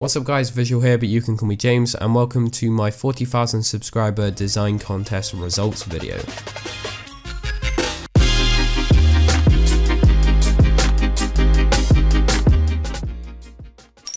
What's up guys, Visual here, but you can call me James, and welcome to my 40,000 subscriber design contest results video.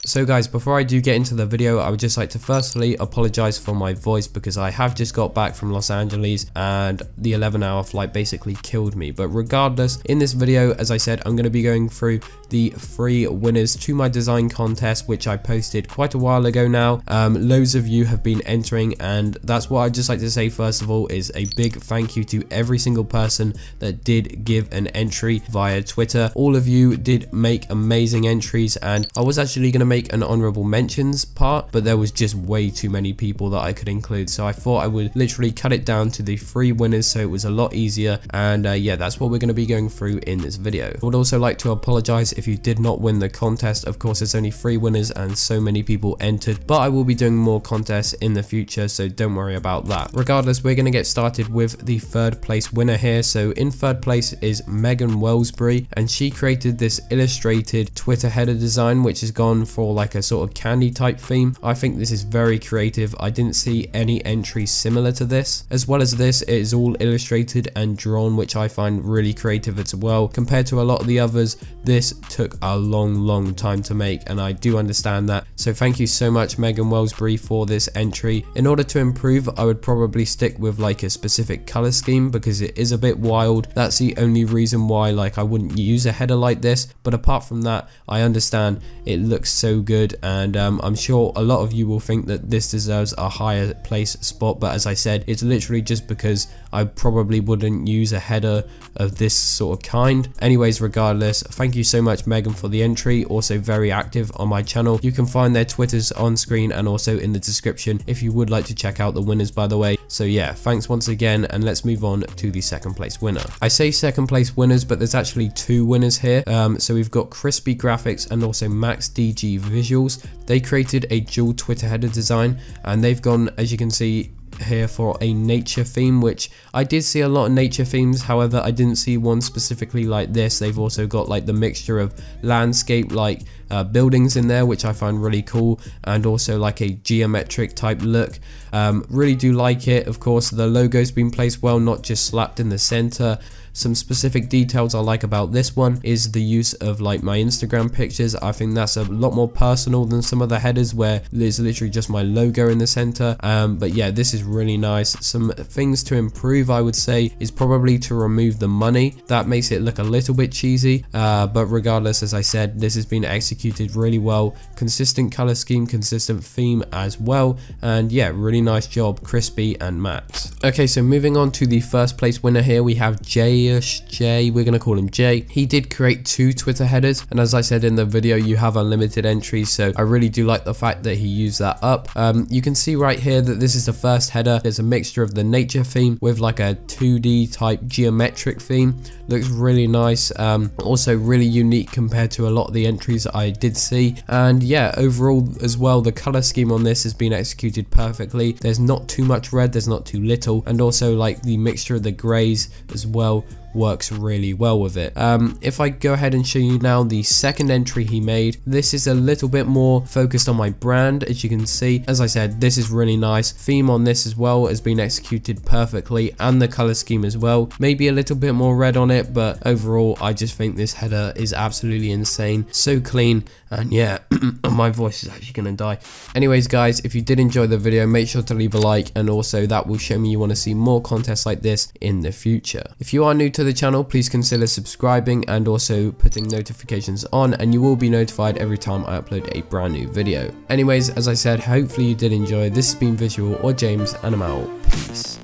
So guys, before I do get into the video, I would just like to firstly apologize for my voice because I have just got back from Los Angeles and the 11-hour flight basically killed me. But regardless, in this video, as I said, I'm going to be going through the 3 winners to my design contest, which I posted quite a while ago now. Loads of you have been entering, and that's what I'd just like to say first of all is a big thank you to every single person that did give an entry via Twitter. All of you did make amazing entries, and I was actually going to make an honorable mentions part, but there was just way too many people that I could include, so I thought I would literally cut it down to the 3 winners so it was a lot easier. And yeah, that's what we're going to be going through in this video. I would also like to apologize if you did not win the contest. Of course, it's only 3 winners and so many people entered, but I will be doing more contests in the future, so don't worry about that. Regardless, we're going to get started with the 3rd place winner here. So in 3rd place is Megan Wellsbury, and she created this illustrated Twitter header design which has gone for like a sort of candy type theme. I think this is very creative. I didn't see any entries similar to this. As well as this, it is all illustrated and drawn, which I find really creative as well. Compared to a lot of the others, this took a long time to make, and I do understand that. So thank you so much, Megan Wellsbury, for this entry. In order to improve, I would probably stick with like a specific color scheme because it is a bit wild. That's the only reason why like I wouldn't use a header like this, but apart from that, I understand it looks so good, and I'm sure a lot of you will think that this deserves a higher place spot, but as I said, it's literally just because I probably wouldn't use a header of this sort of kind. Anyways, regardless, thank you so much, Megan, for the entry. Also very active on my channel. You can find their Twitters on screen and also in the description if you would like to check out the winners, by the way. So yeah, thanks once again, and let's move on to the 2nd place winner. I say 2nd place winners, but there's actually 2 winners here. So we've got Chrispy Graphics and also Max DG Visuals. They created a dual Twitter header design, and they've gone, as you can see here, for a nature theme, which I did see a lot of nature themes. However, I didn't see one specifically like this. They've also got like the mixture of landscape like buildings in there, which I find really cool, and also like a geometric type look. Really do like it. Of course, the logo's been placed well, not just slapped in the center. Some specific details I like about this one is the use of like my Instagram pictures. I think that's a lot more personal than some of the headers where there's literally just my logo in the center. But yeah, this is really nice. Some things to improve, I would say, is probably to remove the money. That makes it look a little bit cheesy, but regardless, as I said, this has been executed really well. Consistent color scheme, consistent theme as well, and yeah, really nice job, Chrispy and Max. Okay, so moving on to the 1st place winner here, we have Jayesh. We're gonna call him Jay. He did create 2 Twitter headers, and as I said in the video, you have unlimited entries, so I really do like the fact that he used that up. You can see right here that this is the 1st header. There's a mixture of the nature theme with like a 2D type geometric theme. Looks really nice. Also really unique compared to a lot of the entries I did see, and yeah, overall as well, the color scheme on this has been executed perfectly. There's not too much red, there's not too little, and also like the mixture of the grays as well works really well with it. If I go ahead and show you now the 2nd entry he made, this is a little bit more focused on my brand. As you can see, as I said, this is really nice. Theme on this as well has been executed perfectly, and the color scheme as well. Maybe a little bit more red on it, but overall I just think this header is absolutely insane. So clean, and yeah, my voice is actually gonna die. Anyways guys, if you did enjoy the video, make sure to leave a like, and also that will show me you want to see more contests like this in the future. If you are new to the channel, please consider subscribing and also putting notifications on, and you will be notified every time I upload a brand new video. Anyways, as I said, hopefully you did enjoy. This has been Visual or James, and I'm out. Peace.